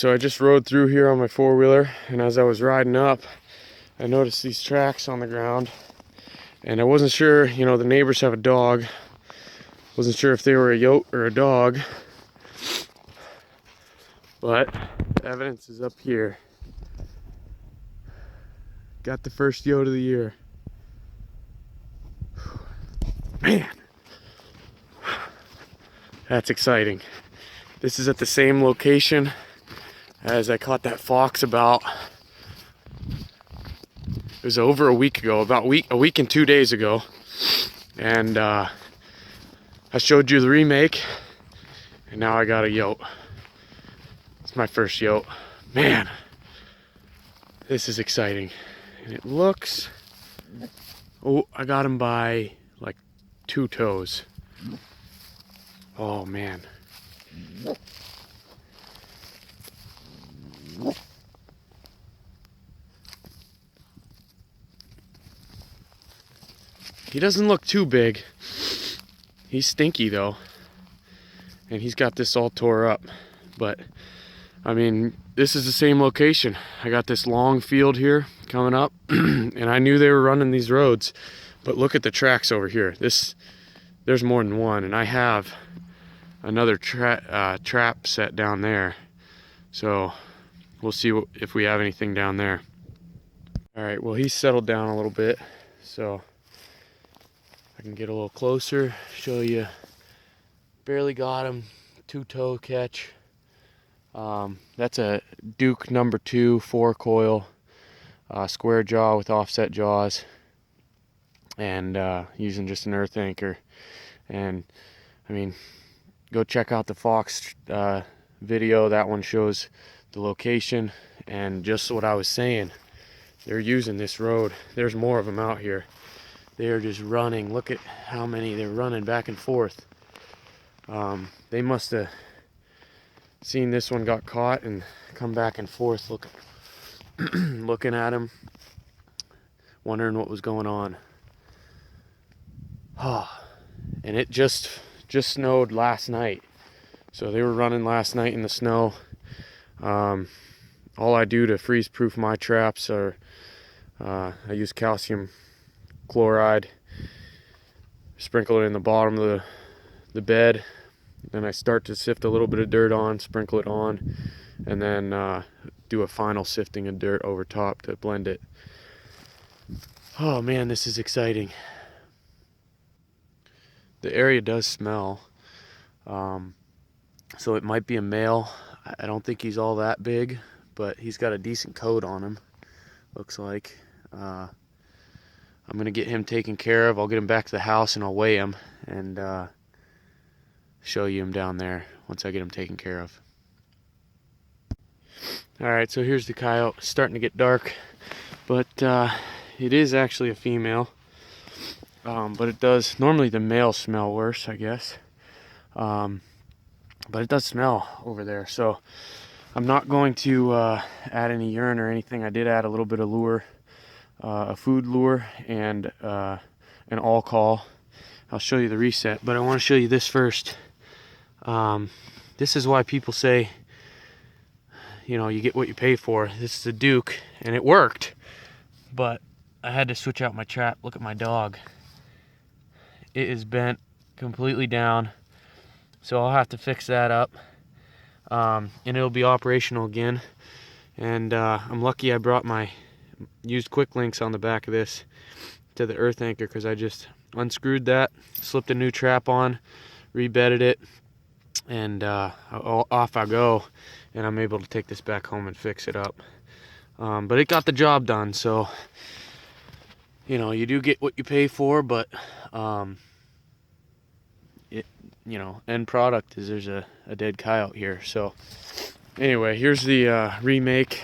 so I just rode through here on my four-wheeler, and as I was riding up, I noticed these tracks on the ground, and I wasn't sure, you know, the neighbors have a dog. Wasn't sure if they were a yote or a dog, but the evidence is up here. Got the first yote of the year. Man, that's exciting. This is at the same location as I caught that fox about, it was over a week ago, about a week and 2 days ago. And I showed you the remake, and now I got a yote. It's my first yote. Man, this is exciting. And it looks, oh, I got him by like 2 toes. Oh man. He doesn't look too big. He's stinky though. And he's got this all tore up. But, I mean, this is the same location. I got this long field here coming up. And I knew they were running these roads. But look at the tracks over here. There's more than one. And I have another trap set down there. So, we'll see if we have anything down there. Alright, well, he's settled down a little bit. So, I can get a little closer, show you. Barely got him, 2-toe catch. That's a Duke number 2 4-coil, square jaw with offset jaws, and using just an earth anchor. And I mean, go check out the fox video. That one shows the location, and just what I was saying, they're using this road. There's more of them out here. They're just running. Look at how many they're running back and forth. They must have seen this one got caught and come back and forth looking at him, wondering what was going on. And it just snowed last night. So they were running last night in the snow. All I do to freeze proof my traps are I use calcium chloride, sprinkle it in the bottom of the bed, then I start to sift a little bit of dirt on, sprinkle it on, and then do a final sifting of dirt over top to blend it. Oh man, this is exciting. The area does smell, so it might be a male. I don't think he's all that big, but he's got a decent coat on him, looks like. I'm gonna get him taken care of. I'll get him back to the house and I'll weigh him and show you him down there once I get him taken care of. Alright, so here's the coyote. It's starting to get dark, but it is actually a female. But it does, normally the males smell worse, I guess. But it does smell over there, so I'm not going to add any urine or anything. I did add a little bit of lure, a food lure, and an all call. I'll show you the reset, but I want to show you this first. This is why people say, you know, you get what you pay for. This is a Duke, and it worked, but I had to switch out my trap. Look at my dog. It is bent completely down, so I'll have to fix that up, and it'll be operational again. And I'm lucky I brought my used quick links on the back of this to the earth anchor, because I just unscrewed that, slipped a new trap on, rebedded it, and off I go, and I'm able to take this back home and fix it up. But it got the job done, so you know, you do get what you pay for, but you know, end product is there's a dead coyote here. So anyway, here's the remake.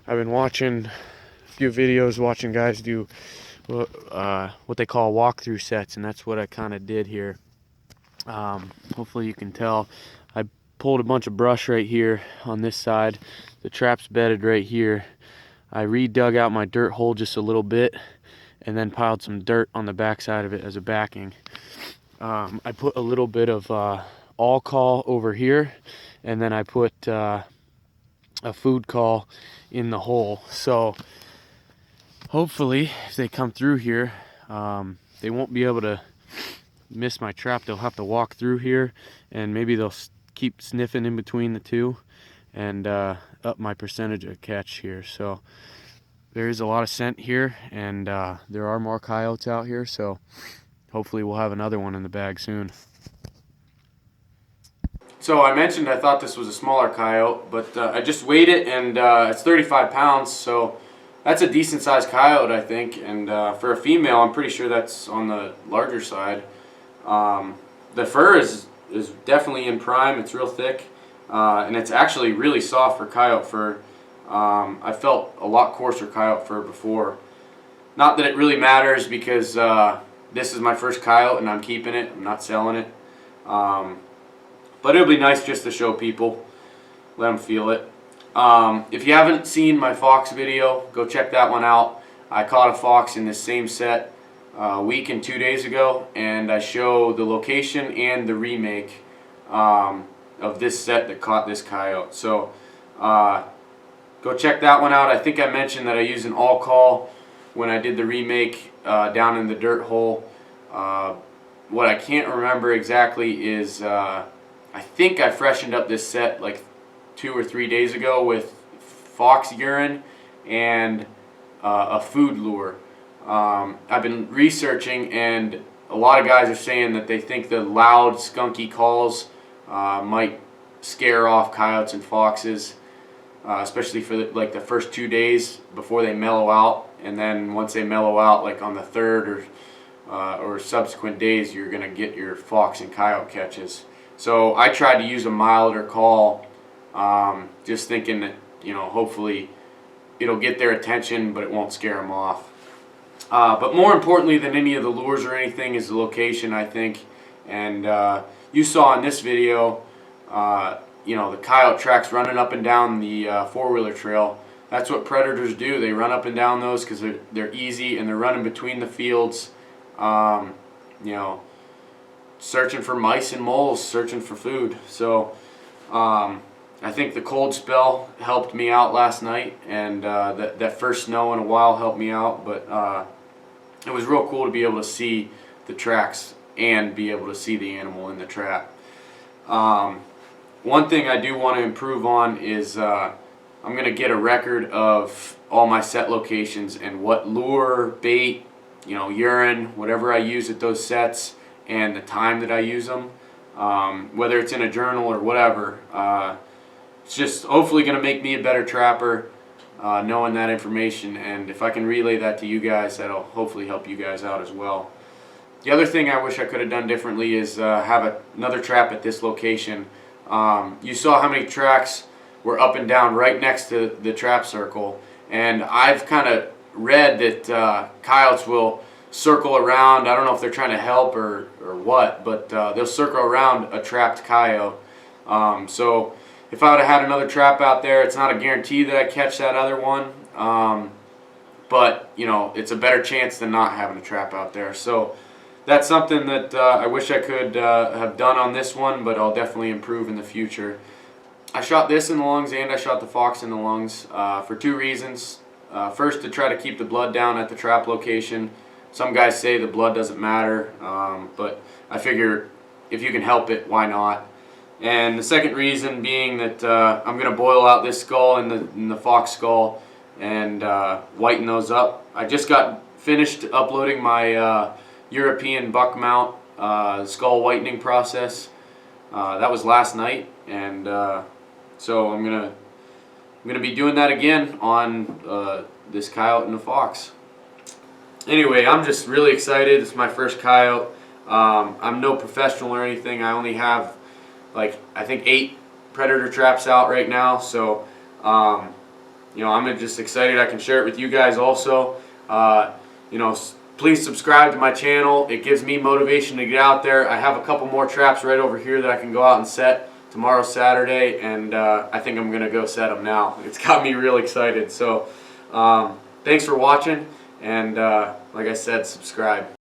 I've been watching a few videos, watching guys do what they call walkthrough sets, and that's what I kind of did here. Hopefully you can tell. I pulled a bunch of brush right here on this side. The trap's bedded right here. I re-dug out my dirt hole just a little bit, and then piled some dirt on the back side of it as a backing. I put a little bit of all call over here, and then I put a food call in the hole. So hopefully if they come through here, they won't be able to miss my trap. They'll have to walk through here, and maybe they'll keep sniffing in between the two and up my percentage of catch here. So there is a lot of scent here, and there are more coyotes out here, so hopefully we'll have another one in the bag soon. So I mentioned I thought this was a smaller coyote, but I just weighed it, and it's 35 pounds, so that's a decent sized coyote, I think. And for a female, I'm pretty sure that's on the larger side. The fur is definitely in prime. It's real thick, and it's actually really soft for coyote fur. I felt a lot coarser coyote fur before. Not that it really matters, because this is my first coyote and I'm keeping it. I'm not selling it. But it'll be nice just to show people, let them feel it. If you haven't seen my fox video, go check that one out. I caught a fox in this same set a week and 2 days ago, and I show the location and the remake of this set that caught this coyote. So go check that one out. I think I mentioned that I used an all call when I did the remake down in the dirt hole. What I can't remember exactly is I think I freshened up this set like 2 or 3 days ago with fox urine and a food lure. I've been researching, and a lot of guys are saying that they think the loud, skunky calls might scare off coyotes and foxes, especially for the first 2 days before they mellow out. And then once they mellow out, like on the third or subsequent days, you're going to get your fox and coyote catches. So I tried to use a milder call, just thinking that, hopefully it'll get their attention, but it won't scare them off. But more importantly than any of the lures or anything is the location, I think. And you saw in this video, the coyote tracks running up and down the four-wheeler trail. That's what predators do. They run up and down those because they're easy, and they're running between the fields, searching for mice and moles, searching for food. So I think the cold spell helped me out last night, and that first snow in a while helped me out. But it was real cool to be able to see the tracks and be able to see the animal in the trap. One thing I do want to improve on is I'm going to get a record of all my set locations and what lure, bait, urine, whatever I use at those sets, and the time that I use them, whether it's in a journal or whatever. It's just hopefully going to make me a better trapper, knowing that information, and if I can relay that to you guys, that'll hopefully help you guys out as well. The other thing I wish I could have done differently is have another trap at this location. You saw how many tracks were up and down right next to the trap circle, and I've kind of read that coyotes will circle around. I don't know if they're trying to help or what, but they'll circle around a trapped coyote. So if I would have had another trap out there, it's not a guarantee that I catch that other one, but it's a better chance than not having a trap out there. So that's something that I wish I could have done on this one, but I'll definitely improve in the future. I shot this in the lungs and I shot the fox in the lungs for 2 reasons. First, to try to keep the blood down at the trap location. Some guys say the blood doesn't matter, but I figure if you can help it, why not? And the second reason being that I'm going to boil out this skull and the fox skull and whiten those up. I just got finished uploading my European buck mount skull whitening process. That was last night, and so I'm gonna be doing that again on this coyote and the fox. Anyway, I'm just really excited. It's my first coyote. I'm no professional or anything. I only have I think 8 predator traps out right now. So I'm just excited I can share it with you guys also. Please subscribe to my channel. It gives me motivation to get out there. I have a couple more traps right over here that I can go out and set tomorrow, Saturday, and I think I'm going to go set them now. It's got me real excited. So thanks for watching, and like I said, subscribe.